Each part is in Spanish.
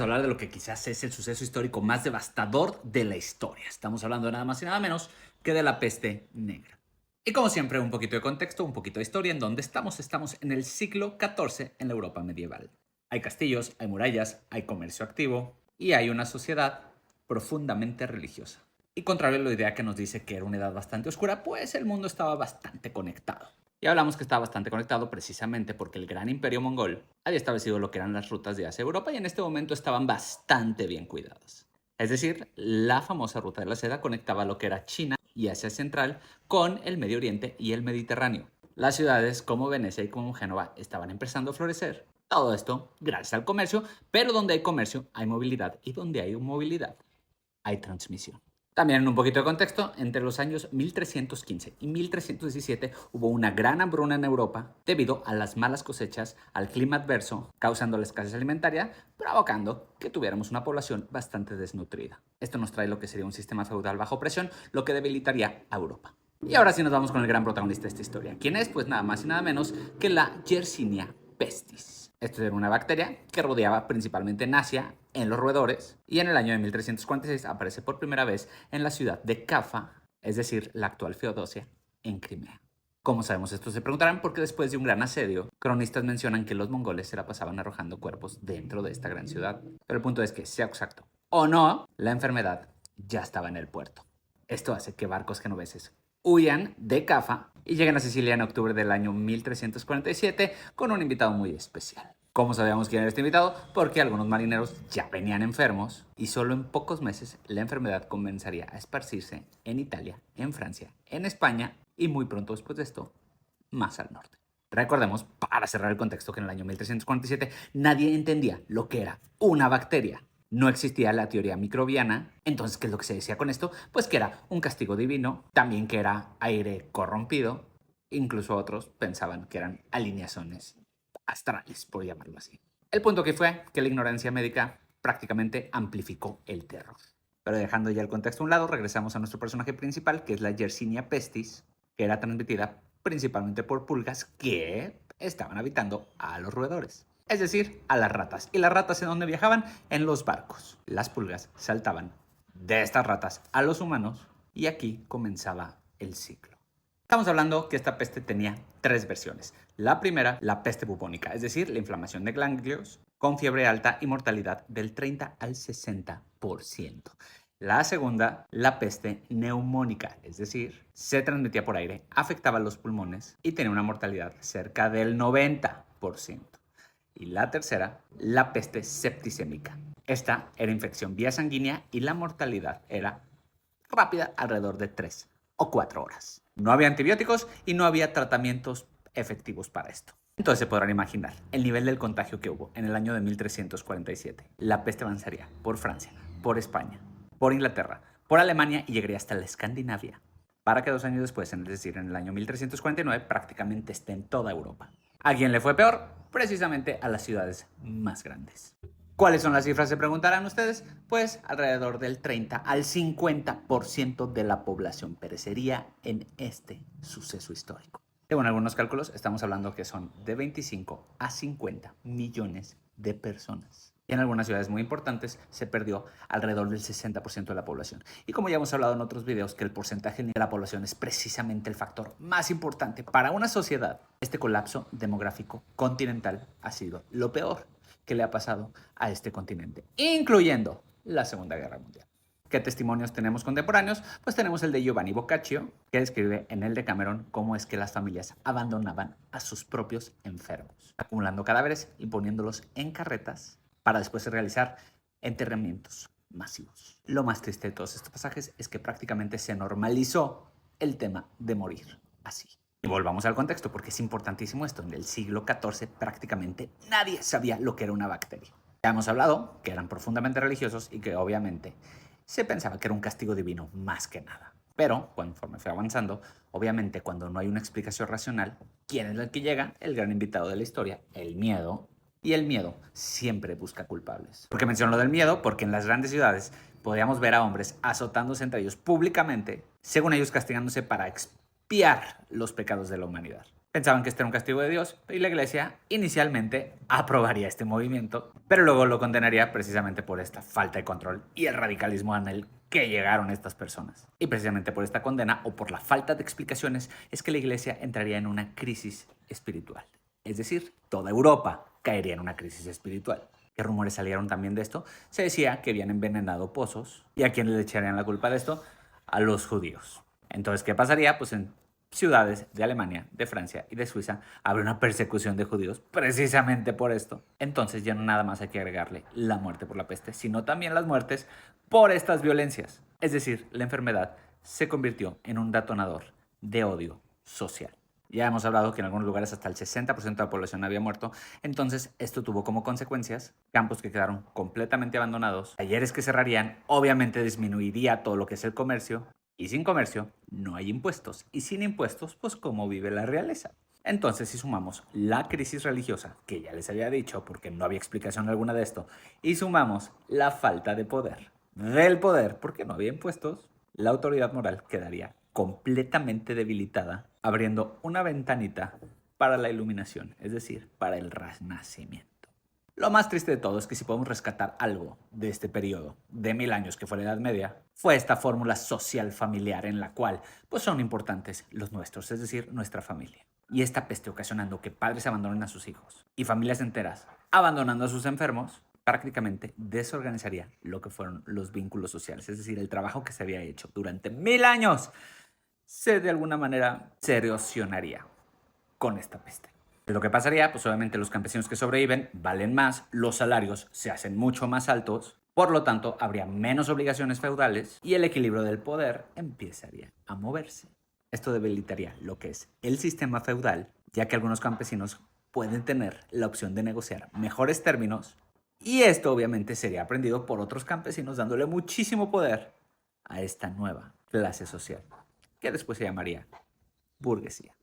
a hablar de lo que quizás es el suceso histórico más devastador de la historia. Estamos hablando de nada más y nada menos que de la peste negra. Y como siempre, un poquito de contexto, un poquito de historia. ¿En dónde estamos? Estamos en el siglo XIV en la Europa medieval. Hay castillos, hay murallas, hay comercio activo y hay una sociedad profundamente religiosa. Y contrario a la idea que nos dice que era una edad bastante oscura, pues el mundo estaba bastante conectado. Y hablamos que estaba bastante conectado precisamente porque el gran imperio mongol había establecido lo que eran las rutas de Asia a Europa y en este momento estaban bastante bien cuidadas. Es decir, la famosa ruta de la seda conectaba lo que era China y Asia Central con el Medio Oriente y el Mediterráneo. Las ciudades como Venecia y como Génova estaban empezando a florecer. Todo esto gracias al comercio, pero donde hay comercio hay movilidad y donde hay movilidad hay transmisión. También en un poquito de contexto, entre los años 1315 y 1317 hubo una gran hambruna en Europa debido a las malas cosechas, al clima adverso, causando la escasez alimentaria, provocando que tuviéramos una población bastante desnutrida. Esto nos trae lo que sería un sistema feudal bajo presión, lo que debilitaría a Europa. Y ahora sí nos vamos con el gran protagonista de esta historia. ¿Quién es? Pues nada más y nada menos que la Yersinia pestis. Esto era una bacteria que rodeaba principalmente en Asia, en los roedores, y en el año de 1346 aparece por primera vez en la ciudad de Cafa, es decir, la actual Feodosia, en Crimea. ¿Cómo sabemos esto? Se preguntarán porque después de un gran asedio, cronistas mencionan que los mongoles se la pasaban arrojando cuerpos dentro de esta gran ciudad. Pero el punto es que, sea exacto o no, la enfermedad ya estaba en el puerto. Esto hace que barcos genoveses huyan de Cafa y llegan a Sicilia en octubre del año 1347 con un invitado muy especial. ¿Cómo sabíamos quién era este invitado? Porque algunos marineros ya venían enfermos y solo en pocos meses la enfermedad comenzaría a esparcirse en Italia, en Francia, en España y muy pronto después de esto, más al norte. Recordemos, para cerrar el contexto, que en el año 1347 nadie entendía lo que era una bacteria. No existía la teoría microbiana. Entonces, ¿qué es lo que se decía con esto? Pues que era un castigo divino, también que era aire corrompido. Incluso otros pensaban que eran alineaciones astrales, por llamarlo así. El punto que fue que la ignorancia médica prácticamente amplificó el terror. Pero dejando ya el contexto a un lado, regresamos a nuestro personaje principal, que es la Yersinia pestis, que era transmitida principalmente por pulgas que estaban habitando a los roedores. Es decir, a las ratas. ¿Y las ratas en dónde viajaban? En los barcos. Las pulgas saltaban de estas ratas a los humanos y aquí comenzaba el ciclo. Estamos hablando que esta peste tenía tres versiones. La primera, la peste bubónica, es decir, la inflamación de ganglios con fiebre alta y mortalidad del 30 al 60%. La segunda, la peste neumónica, es decir, se transmitía por aire, afectaba los pulmones y tenía una mortalidad cerca del 90%. Y la tercera, la peste septicémica. Esta era infección vía sanguínea y la mortalidad era rápida, alrededor de 3 o 4 horas. No había antibióticos y no había tratamientos efectivos para esto. Entonces se podrán imaginar el nivel del contagio que hubo en el año de 1347. La peste avanzaría por Francia, por España, por Inglaterra, por Alemania y llegaría hasta la Escandinavia, para que 2 años después, es decir, en el año 1349, prácticamente esté en toda Europa. ¿A quién le fue peor? Precisamente a las ciudades más grandes. ¿Cuáles son las cifras? Se preguntarán ustedes. Pues alrededor del 30 al 50% de la población perecería en este suceso histórico. Según algunos cálculos, estamos hablando que son de 25 a 50 millones de personas. Y en algunas ciudades muy importantes se perdió alrededor del 60% de la población. Y como ya hemos hablado en otros videos, que el porcentaje de la población es precisamente el factor más importante para una sociedad, este colapso demográfico continental ha sido lo peor que le ha pasado a este continente, incluyendo la Segunda Guerra Mundial. ¿Qué testimonios tenemos contemporáneos? Pues tenemos el de Giovanni Boccaccio, que describe en el Decamerón cómo es que las familias abandonaban a sus propios enfermos, acumulando cadáveres y poniéndolos en carretas para después realizar enterramientos masivos. Lo más triste de todos estos pasajes es que prácticamente se normalizó el tema de morir así. Y volvamos al contexto porque es importantísimo esto. En el siglo XIV prácticamente nadie sabía lo que era una bacteria. Ya hemos hablado que eran profundamente religiosos y que obviamente se pensaba que era un castigo divino más que nada. Pero conforme fue avanzando, obviamente cuando no hay una explicación racional, ¿quién es el que llega? El gran invitado de la historia, el miedo. Y el miedo siempre busca culpables. ¿Por qué menciono lo del miedo? Porque en las grandes ciudades podíamos ver a hombres azotándose entre ellos públicamente, según ellos castigándose para expiar los pecados de la humanidad. Pensaban que este era un castigo de Dios y la iglesia inicialmente aprobaría este movimiento, pero luego lo condenaría precisamente por esta falta de control y el radicalismo en el que llegaron estas personas. Y precisamente por esta condena o por la falta de explicaciones es que la iglesia entraría en una crisis espiritual. Es decir, toda Europa caería en una crisis espiritual. ¿Qué rumores salieron también de esto? Se decía que habían envenenado pozos. ¿Y a quién le echarían la culpa de esto? A los judíos. Entonces, ¿qué pasaría? Pues en ciudades de Alemania, de Francia y de Suiza habría una persecución de judíos precisamente por esto. Entonces ya no nada más hay que agregarle la muerte por la peste, sino también las muertes por estas violencias. Es decir, la enfermedad se convirtió en un detonador de odio social. Ya hemos hablado que en algunos lugares hasta el 60% de la población había muerto, entonces esto tuvo como consecuencias campos que quedaron completamente abandonados, talleres que cerrarían, obviamente disminuiría todo lo que es el comercio, y sin comercio no hay impuestos, y sin impuestos, pues ¿cómo vive la realeza? Entonces, si sumamos la crisis religiosa, que ya les había dicho porque no había explicación alguna de esto, y sumamos la falta de poder, del poder porque no había impuestos, la autoridad moral quedaría completamente debilitada, abriendo una ventanita para la iluminación, es decir, para el renacimiento. Lo más triste de todo es que si podemos rescatar algo de este periodo de 1000 años que fue la Edad Media, fue esta fórmula social familiar en la cual pues son importantes los nuestros, es decir, nuestra familia. Y esta peste ocasionando que padres abandonen a sus hijos y familias enteras abandonando a sus enfermos, prácticamente desorganizaría lo que fueron los vínculos sociales, es decir, el trabajo que se había hecho durante 1000 años se de alguna manera se erosionaría con esta peste. Lo que pasaría, pues obviamente los campesinos que sobreviven valen más, los salarios se hacen mucho más altos, por lo tanto habría menos obligaciones feudales y el equilibrio del poder empezaría a moverse. Esto debilitaría lo que es el sistema feudal, ya que algunos campesinos pueden tener la opción de negociar mejores términos y esto obviamente sería aprendido por otros campesinos dándole muchísimo poder a esta nueva clase social, que después se llamaría burguesía.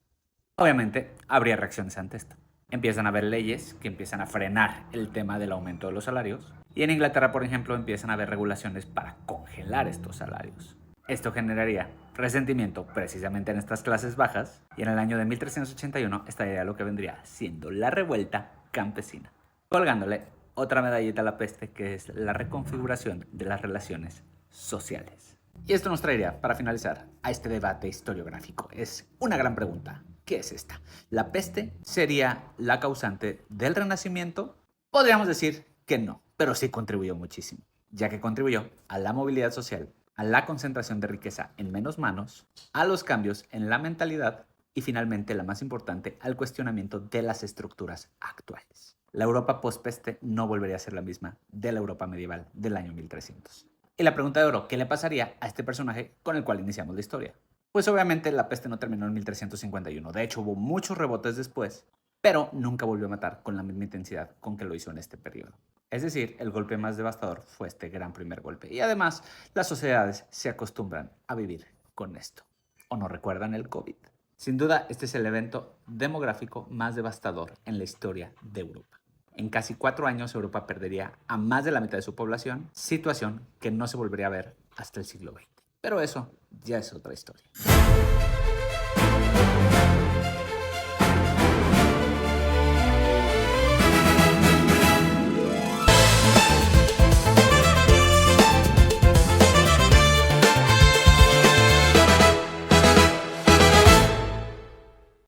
Obviamente, habría reacciones ante esto. Empiezan a haber leyes que empiezan a frenar el tema del aumento de los salarios. Y en Inglaterra, por ejemplo, empiezan a haber regulaciones para congelar estos salarios. Esto generaría resentimiento precisamente en estas clases bajas. Y en el año de 1381 estaría lo que vendría siendo la revuelta campesina, colgándole otra medallita a la peste, que es la reconfiguración de las relaciones sociales. Y esto nos traería, para finalizar, a este debate historiográfico. Es una gran pregunta. ¿Qué es esta? ¿La peste sería la causante del Renacimiento? Podríamos decir que no, pero sí contribuyó muchísimo, ya que contribuyó a la movilidad social, a la concentración de riqueza en menos manos, a los cambios en la mentalidad y finalmente, la más importante, al cuestionamiento de las estructuras actuales. La Europa post-peste no volvería a ser la misma de la Europa medieval del año 1300. Y la pregunta de oro, ¿qué le pasaría a este personaje con el cual iniciamos la historia? Pues obviamente la peste no terminó en 1351, de hecho hubo muchos rebotes después, pero nunca volvió a matar con la misma intensidad con que lo hizo en este periodo. Es decir, el golpe más devastador fue este gran primer golpe. Y además, las sociedades se acostumbran a vivir con esto. ¿O no recuerdan el COVID? Sin duda, este es el evento demográfico más devastador en la historia de Europa. En casi 4 años, Europa perdería a más de la mitad de su población, situación que no se volvería a ver hasta el siglo XX. Pero eso ya es otra historia.